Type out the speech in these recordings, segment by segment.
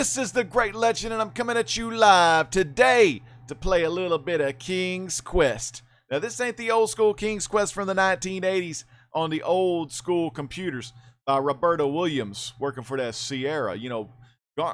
This is the Great Legend, and I'm coming at you live today to play a little bit of King's Quest. Now, this ain't the old school King's Quest from the 1980s on the old school computers by Roberta Williams, working for that Sierra. You know,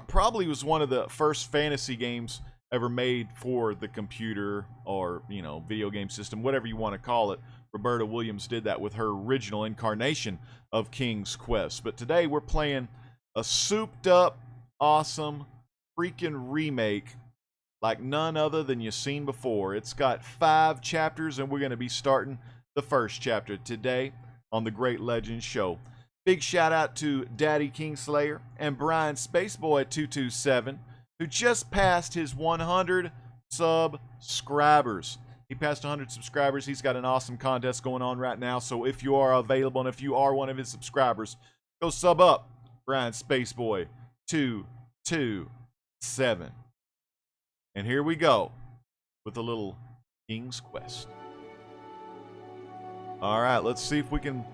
probably was one of the first fantasy games ever made for the computer or, you know, video game system, whatever you want to call it. Roberta Williams did that with her original incarnation of King's Quest. But today we're playing a souped up, awesome freaking remake like none other than you've seen before. It's got 5 chapters, and we're going to be starting the first chapter today on the Great Legends Show. Big shout out to Daddy Kingslayer and Brian Spaceboy227, who just passed his 100 subscribers. He passed 100 subscribers. He's got an awesome contest going on right now. So if you are available and if you are one of his subscribers, go sub up Brian Spaceboy227. And here we go with a little King's Quest. All right, let's see if we can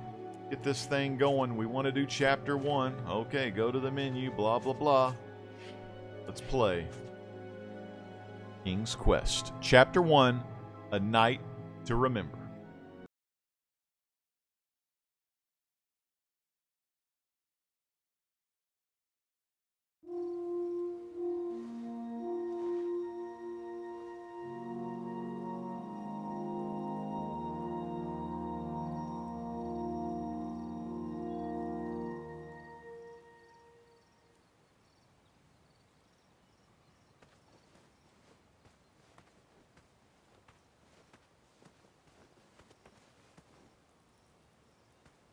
get this thing going. We want to do chapter 1. Okay, go to the menu, blah, blah, blah. Let's play King's Quest. Chapter 1, A Night to Remember.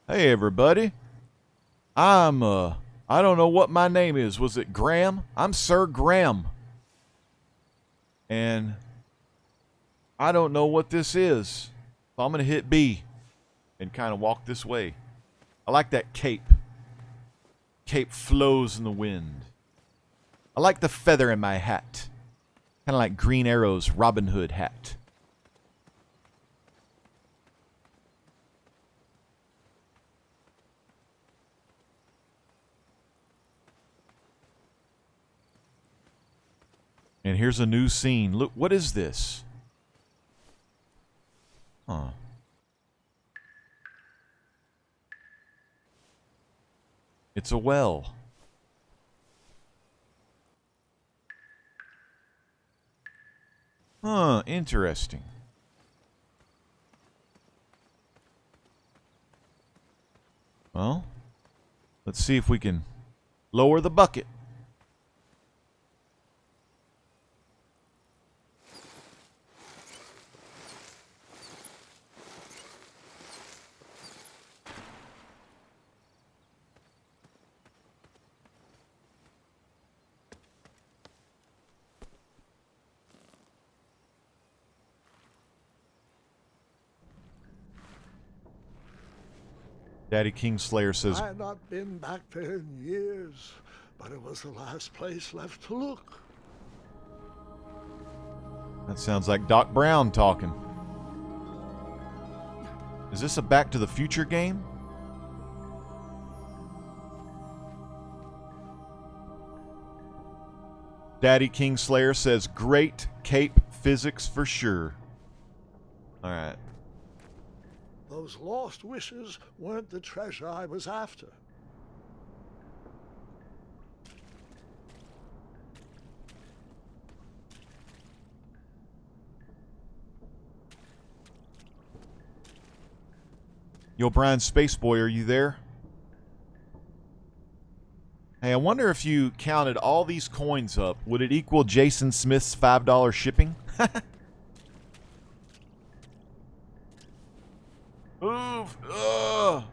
Hey everybody, I don't know what my name is. Was it Graham? I'm Sir Graham. And I don't know what this is. So I'm going to hit B and kind of walk this way. I like that cape. Cape flows in the wind. I like the feather in my hat. Kind of like Green Arrow's Robin Hood hat. And here's a new scene. Look, what is this? Huh. It's a well. Huh, interesting. Well, let's see if we can lower the bucket. Daddy Kingslayer says, I had not been back there in years, but it was the last place left to look. that sounds like Doc Brown talking. Is this a Back to the Future game? Daddy Kingslayer says, great cape physics for sure. Alright. Those lost wishes weren't the treasure I was after. Yo, Brian Spaceboy, are you there? Hey, I wonder if you counted all these coins up, would it equal Jason Smith's $5 shipping? Move! Ugh!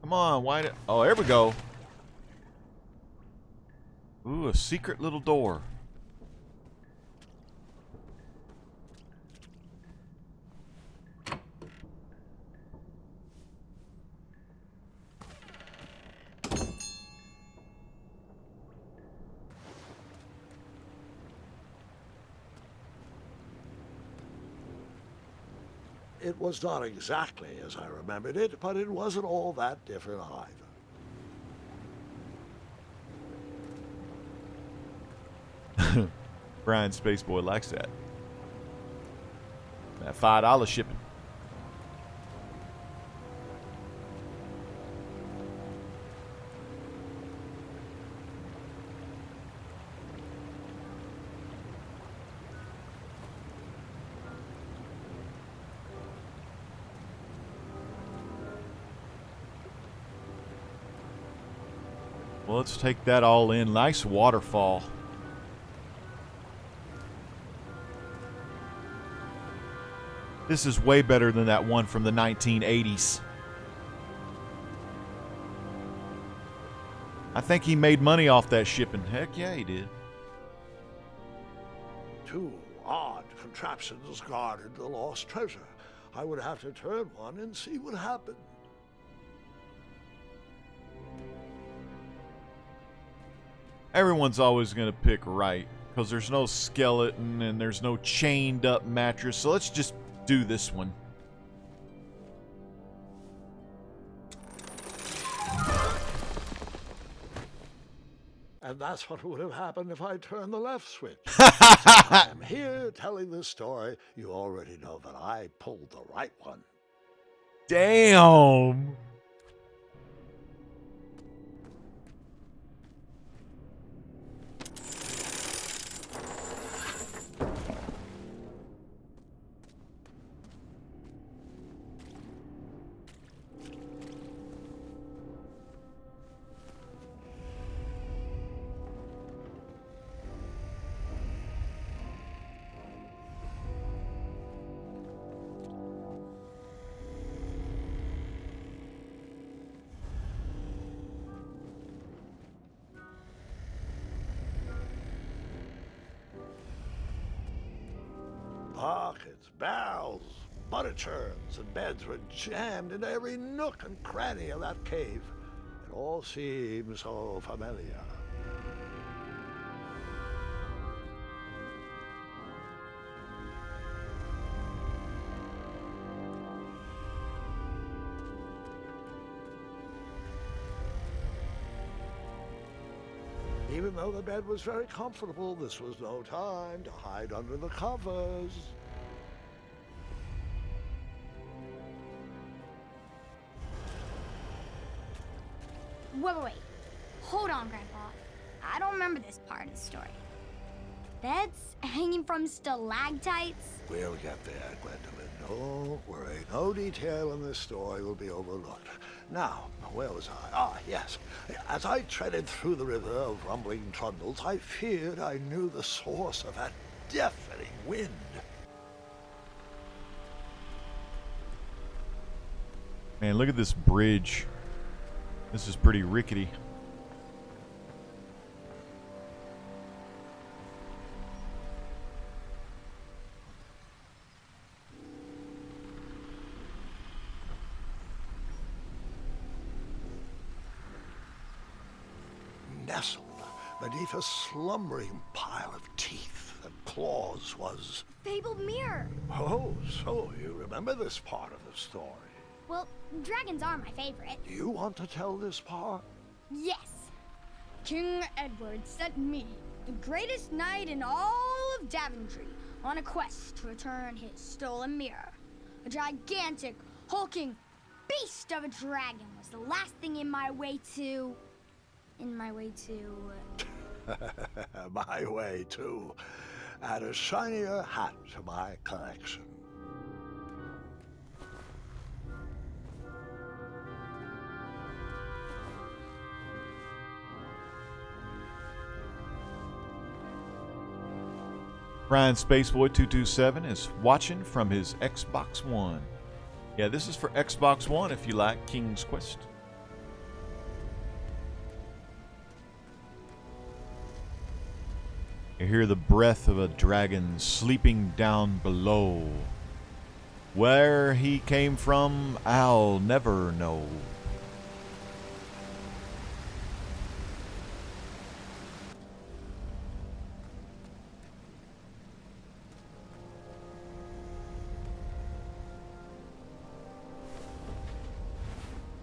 Come on, why did... Oh, there we go. Ooh, a secret little door. It was not exactly as I remembered it, but it wasn't all that different either. Brian Spaceboy likes that. That $5 shipping. Well, let's take that all in. Nice waterfall. This is way better than that one from the 1980s. I think he made money off that shipping. Heck yeah, he did. Two odd contraptions guarded the lost treasure. I would have to turn one and see what happened. Everyone's always going to pick right because there's no skeleton and there's no chained up mattress. So let's just do this one. And that's what would have happened if I turned the left switch. I am here telling this story. You already know that I pulled the right one. Damn. Pockets, barrels, butter churns, and beds were jammed into every nook and cranny of that cave. It all seems so familiar. Even though the bed was very comfortable, this was no time to hide under the covers. Wait. Hold on, Grandpa. I don't remember this part of the story. Beds hanging from stalactites? We'll get there, Gwendolyn. Don't worry. No detail in this story will be overlooked. Now, where was I? Ah, yes. As I treaded through the river of rumbling trundles, I feared I knew the source of that deafening wind. Man, look at this bridge. This is pretty rickety. Nestled beneath a slumbering pile of teeth and claws was... Fabled mirror. Oh, so you remember this part of the story. Well, dragons are my favorite. Do you want to tell this part? Yes. King Edward sent me, the greatest knight in all of Daventry, on a quest to return his stolen mirror. A gigantic, hulking beast of a dragon was the last thing in my way to... My way to. Add a shinier hat to my collection. Brian Spaceboy 227 is watching from his Xbox One. Yeah, this is for Xbox One if you like King's Quest. You hear the breath of a dragon sleeping down below. Where he came from, I'll never know.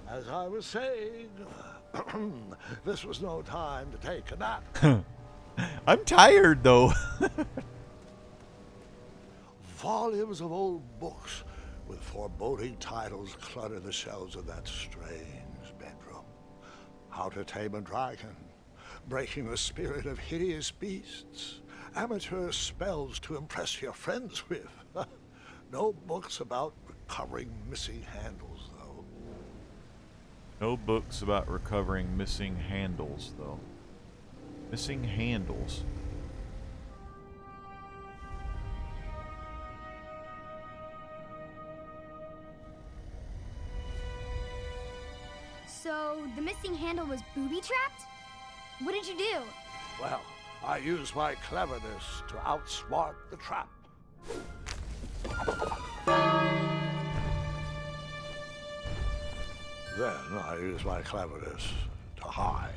As I was saying, this was no time to take a nap. I'm tired, though. Volumes of old books with foreboding titles clutter the shelves of that strange bedroom. How to Tame a Dragon, Breaking the Spirit of Hideous Beasts, Amateur Spells to Impress Your Friends with. No books about recovering missing handles, though. No books about recovering missing handles, though. Missing handles. So, the missing handle was booby-trapped? What did you do? Well, I used my cleverness to outsmart the trap. Then I used my cleverness to hide.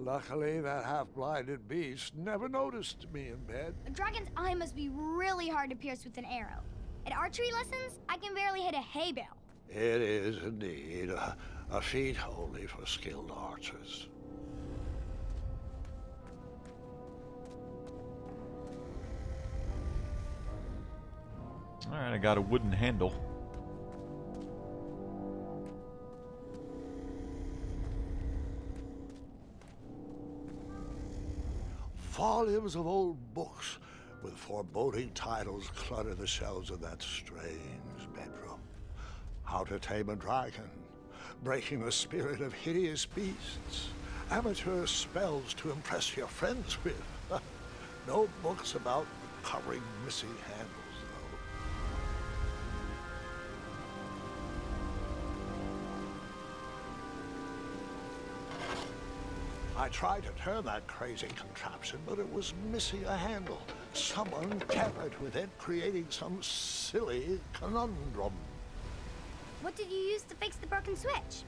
Luckily, that half-blinded beast never noticed me in bed. A dragon's eye must be really hard to pierce with an arrow. At archery lessons, I can barely hit a hay bale. It is indeed a feat only for skilled archers. Alright, I got a wooden handle. Volumes of old books with foreboding titles clutter the shelves of that strange bedroom. How to Tame a Dragon, Breaking the Spirit of Hideous Beasts, Amateur Spells to Impress Your Friends with. No books about recovering missing handles, though. I tried to turn that crazy contraption, but it was missing a handle. Someone tampered with it, creating some silly conundrum. What did you use to fix the broken switch?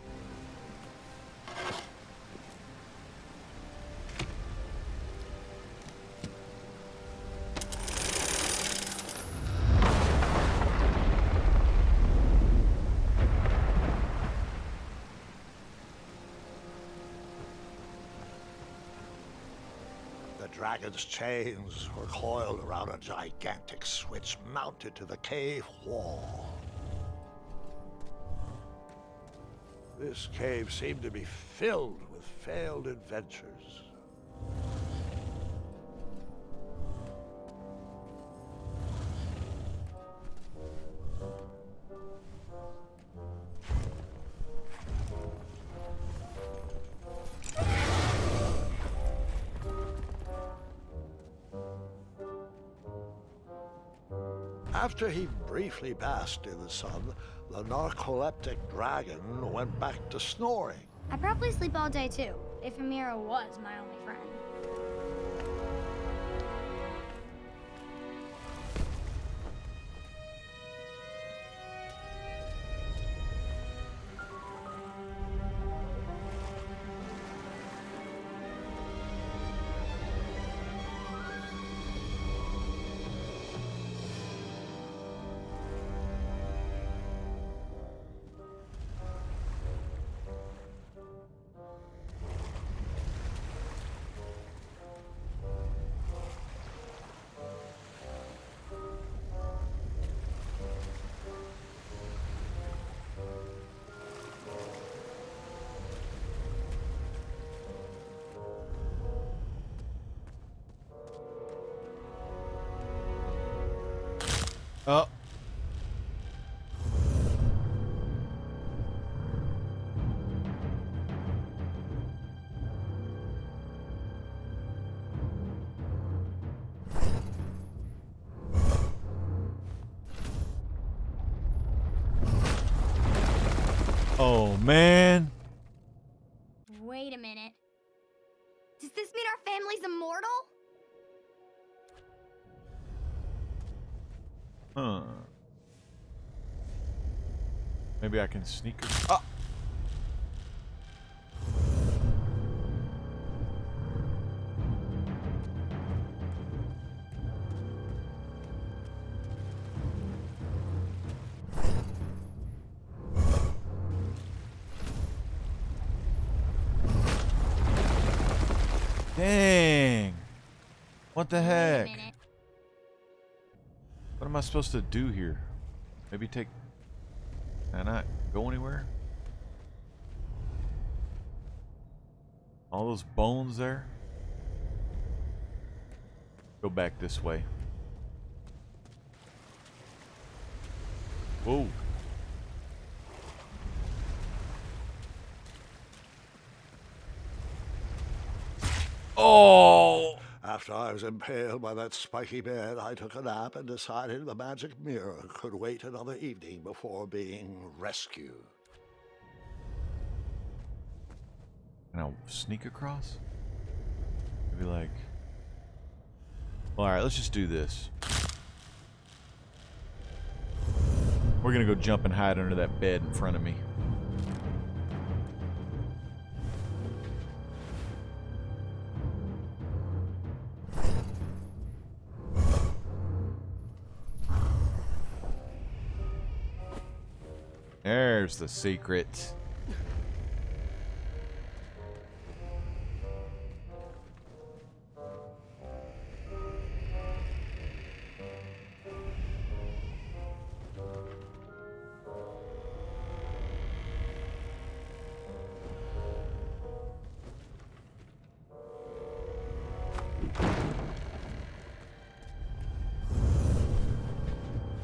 The dragon's chains were coiled around a gigantic switch mounted to the cave wall. This cave seemed to be filled with failed adventures. After he briefly basked in the sun, the narcoleptic dragon went back to snoring. I probably sleep all day too, if Amira was my only friend. Oh. Oh, man. Wait a minute. Does this mean our family's immortal? Huh. Maybe I can sneak. Oh! Dang! What the heck? What am I supposed to do here? Maybe take... Can I not go anywhere? All those bones there? Go back this way. Whoa. Oh! After I was impaled by that spiky bed, I took a nap and decided the magic mirror could wait another evening before being rescued. Can I sneak across? Maybe like... Alright, let's just do this. We're gonna go jump and hide under that bed in front of me. There's the secret.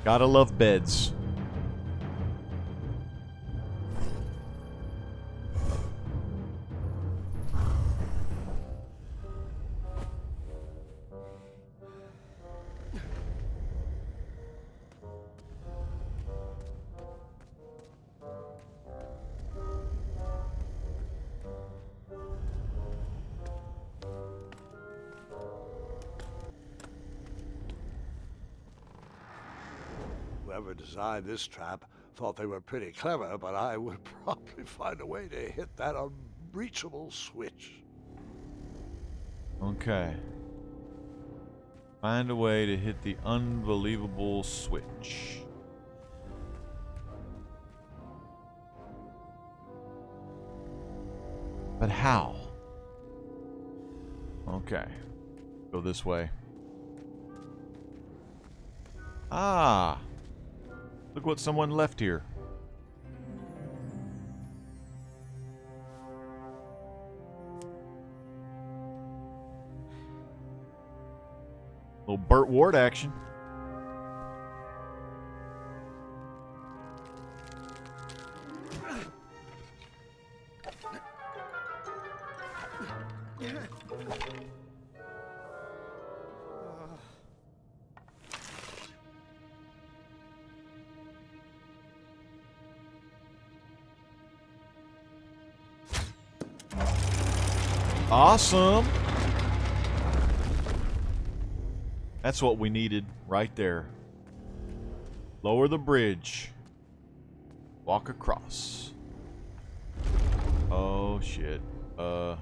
Gotta love beds. Whoever designed this trap thought they were pretty clever, but I would probably find a way to hit that unreachable switch. Okay. Find a way to hit the unbelievable switch. But how? Okay. Go this way. Ah! Look what someone left here. Little Burt Ward action. Awesome. That's what we needed right there. Lower the bridge. Walk across. Oh shit. All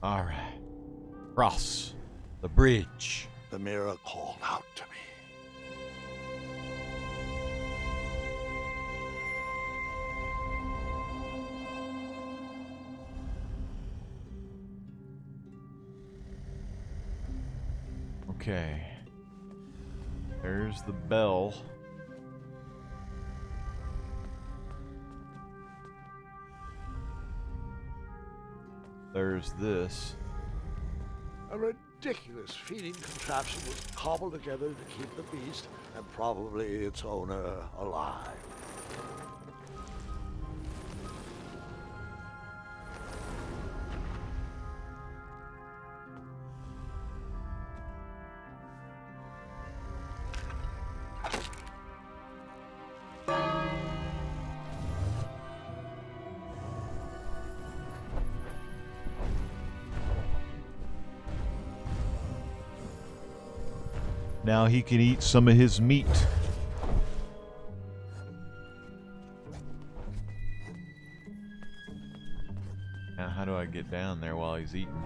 right. Cross the bridge. The mirror called out to me. Okay. There's the bell. There's this. A ridiculous feeding contraption was cobbled together to keep the beast and probably its owner alive. Now he can eat some of his meat. Now, how do I get down there while he's eating?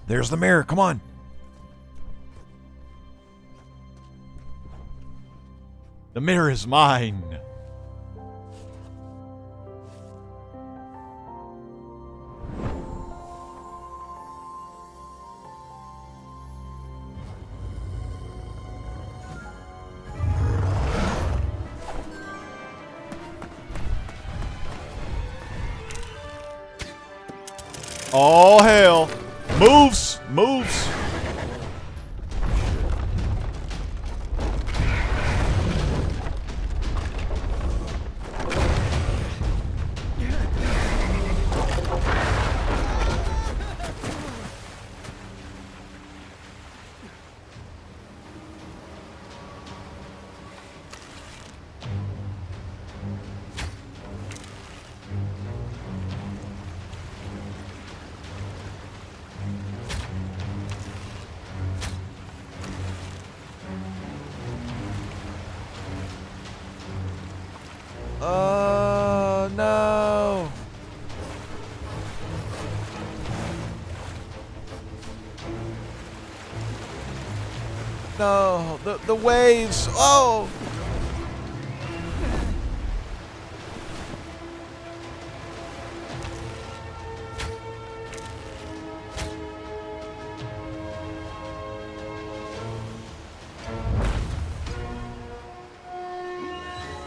There's the mirror. Come on. The mirror is mine. Oh, hell. Moves! Moves! Oh, no. No, the waves. Oh.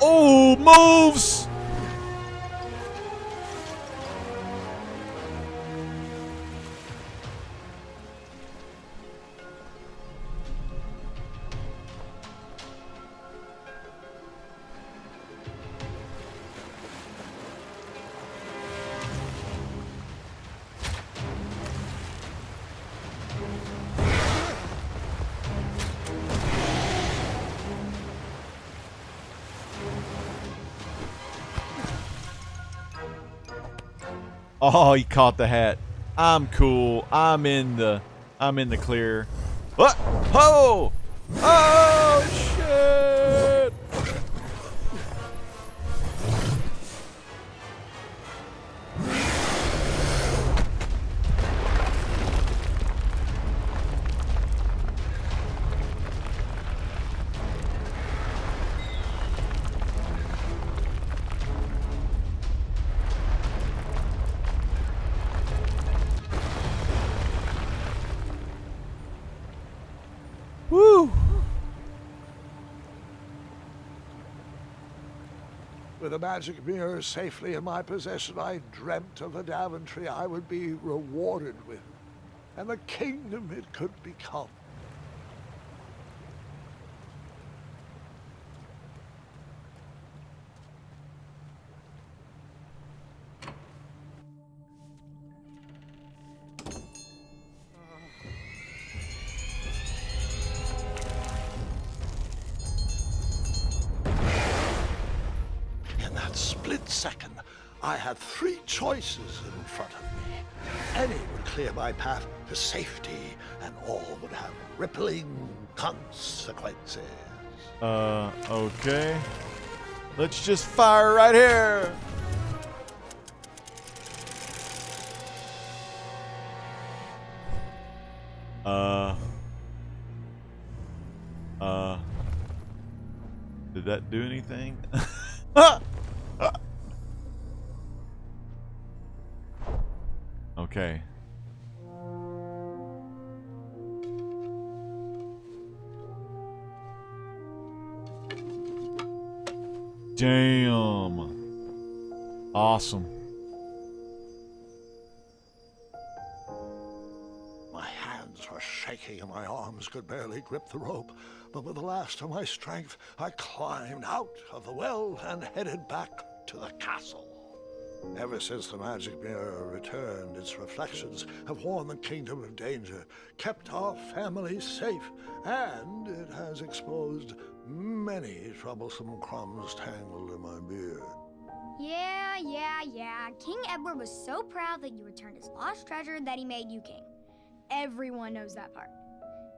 Oh, moves. Oh, he caught the hat. I'm cool. I'm in the clear. What? Oh! Oh shit! Woo! With a magic mirror safely in my possession, I dreamt of the Daventry I would be rewarded with, and the kingdom it could become. that split second, I had three choices in front of me. Any would clear my path to safety, and all would have rippling consequences. Okay. Let's just fire right here. Did that do anything? Okay. Damn. Awesome. My hands were shaking and my arms could barely grip the rope, but with the last of my strength, I climbed out of the well and headed back to the castle. Ever since the magic mirror returned, its reflections have warned the kingdom of danger, kept our family safe, and it has exposed many troublesome crumbs tangled in my beard. Yeah. King Edward was so proud that you returned his lost treasure that he made you king. Everyone knows that part.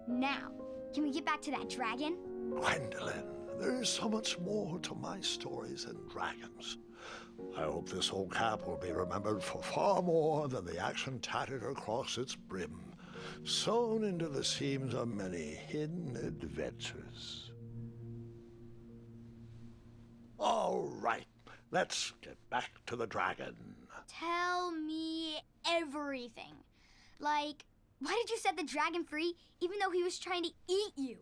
Now, can we get back to that dragon? Gwendolyn, there is so much more to my stories than dragons. I hope this old cap will be remembered for far more than the action tattered across its brim, sewn into the seams of many hidden adventures. All right, let's get back to the dragon. Tell me everything. Like, why did you set the dragon free even though he was trying to eat you?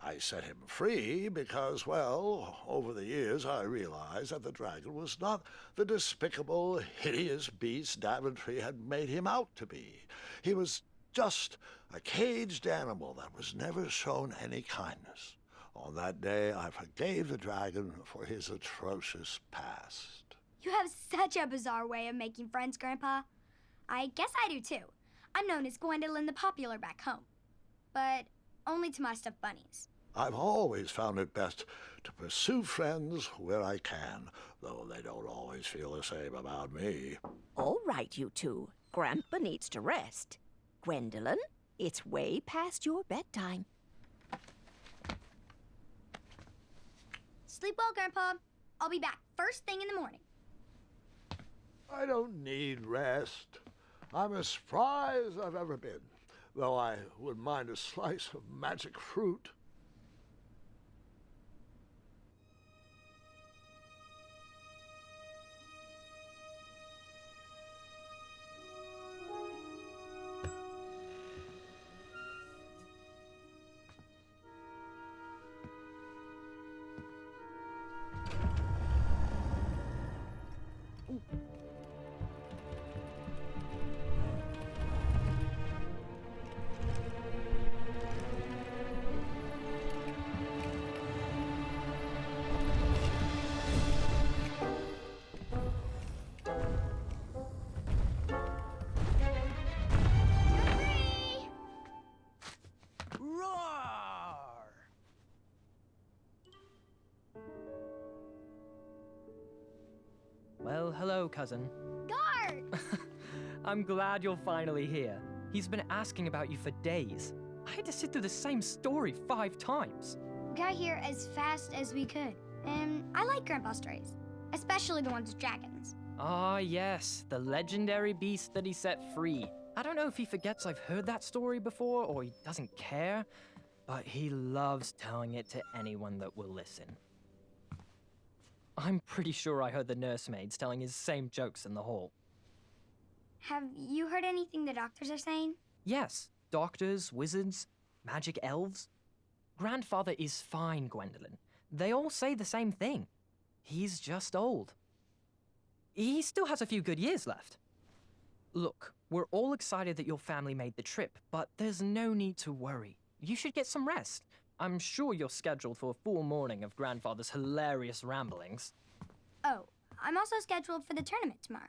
I set him free because, well, over the years I realized that the dragon was not the despicable, hideous beast Daventry had made him out to be. He was just a caged animal that was never shown any kindness. On that day, I forgave the dragon for his atrocious past. You have such a bizarre way of making friends, Grandpa. I guess I do too. I'm known as Gwendolyn the Popular back home, but only to my stuffed bunnies. I've always found it best to pursue friends where I can, though they don't always feel the same about me. All right, you two. Grandpa needs to rest. Gwendolyn, it's way past your bedtime. Sleep well, Grandpa. I'll be back first thing in the morning. I don't need rest. I'm as spry as I've ever been, though I wouldn't mind a slice of magic fruit. Well, hello, cousin. Guard! I'm glad you're finally here. He's been asking about you for days. I had to sit through the same story 5 times. We got here as fast as we could, and I like Grandpa's stories, especially the ones with dragons. Ah, yes, the legendary beast that he set free. I don't know if he forgets I've heard that story before or he doesn't care, but he loves telling it to anyone that will listen. I'm pretty sure I heard the nursemaids telling his same jokes in the hall. Have you heard anything the doctors are saying? Yes, doctors, wizards, magic elves. Grandfather is fine, Gwendolyn. They all say the same thing. He's just old. He still has a few good years left. Look, we're all excited that your family made the trip, but there's no need to worry. You should get some rest. I'm sure you're scheduled for a full morning of Grandfather's hilarious ramblings. Oh, I'm also scheduled for the tournament tomorrow.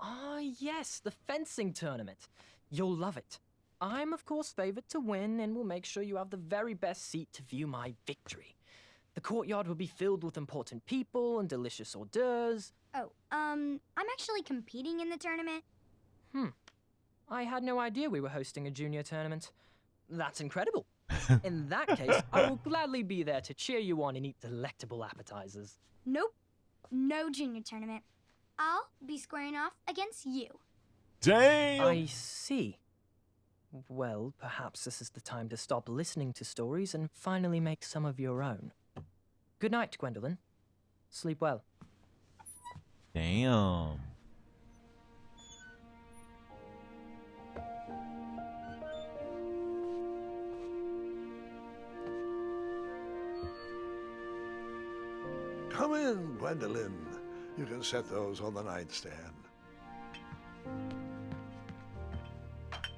Ah, yes, the fencing tournament. You'll love it. I'm, of course, favored to win and will make sure you have the very best seat to view my victory. The courtyard will be filled with important people and delicious hors d'oeuvres. Oh, I'm actually competing in the tournament. I had no idea we were hosting a junior tournament. That's incredible. In that case, I will gladly be there to cheer you on and eat delectable appetizers. Nope, no junior tournament. I'll be squaring off against you. Damn! I see. Well, perhaps this is the time to stop listening to stories and finally make some of your own. Good night, Gwendolyn. Sleep well. Damn. Come in, Gwendolyn. You can set those on the nightstand.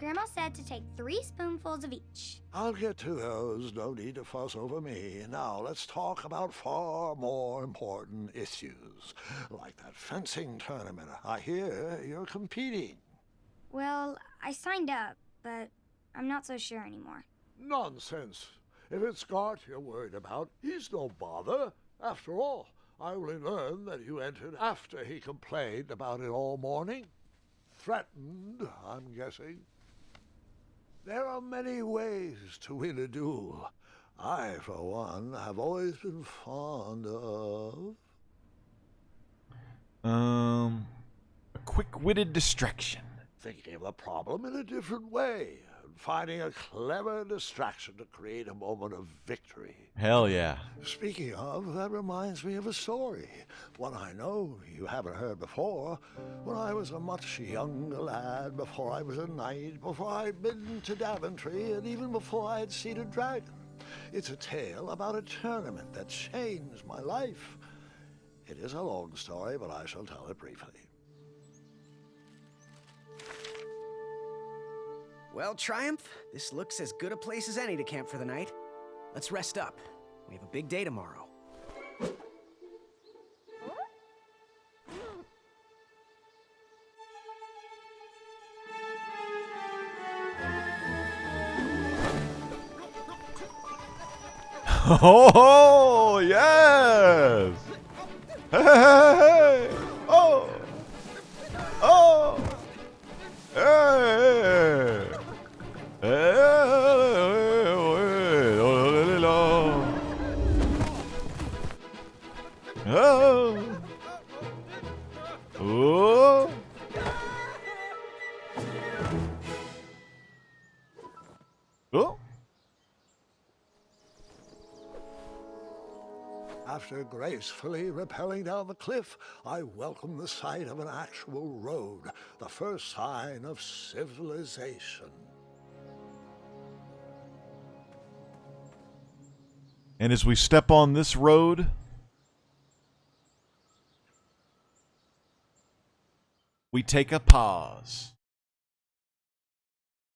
Grandma said to take 3 spoonfuls of each. I'll get to those. No need to fuss over me. Now let's talk about far more important issues, like that fencing tournament. I hear you're competing. Well, I signed up, but I'm not so sure anymore. Nonsense. If it's Scott you're worried about, he's no bother. After all, I only learned that you entered after he complained about it all morning. Threatened, I'm guessing. There are many ways to win a duel. I, for one, have always been fond of... A quick-witted distraction. thinking of the problem in a different way, and finding a clever distraction to create a moment of victory. Hell yeah. Speaking of, that reminds me of a story, one I know you haven't heard before. When I was a much younger lad, before I was a knight, before I'd been to Daventry, and even before I had seen a dragon. It's a tale about a tournament that changed my life. It is a long story, but I shall tell it briefly. Well, Triumph, this looks as good a place as any to camp for the night. Let's rest up. We have a big day tomorrow. Oh, yes! Hey, hey, hey, hey. Oh! Oh! Hey! Oh! Oh! Oh! After gracefully rappelling down the cliff, I welcomed the sight of an actual road, the first sign of civilization. And as we step on this road, we take a pause.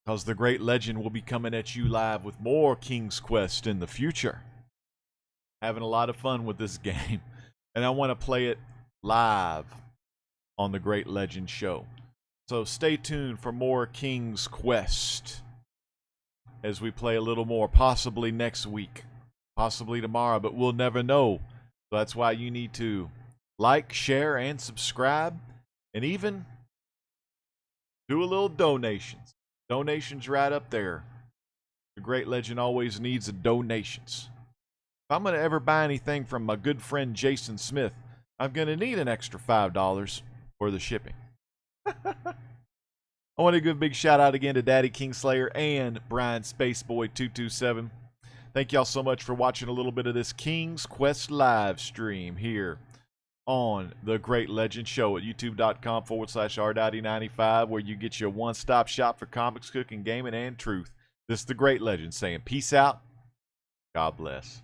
Because the great legend will be coming at you live with more King's Quest in the future. Having a lot of fun with this game. And I want to play it live on the Great Legend Show. So stay tuned for more King's Quest as we play a little more, possibly next week. Possibly tomorrow, but we'll never know. So that's why you need to like, share, and subscribe. And even do a little donations. Donations right up there. The Great Legend always needs a donations. If I'm going to ever buy anything from my good friend Jason Smith, I'm going to need an extra $5 for the shipping. I want to give a big shout out again to Daddy Kingslayer and Brian Spaceboy227. Thank y'all so much for watching a little bit of this King's Quest live stream here on The Great Legend Show at youtube.com/rdotty95, where you get your one-stop shop for comics, cooking, gaming, and truth. This is The Great Legend saying peace out. God bless.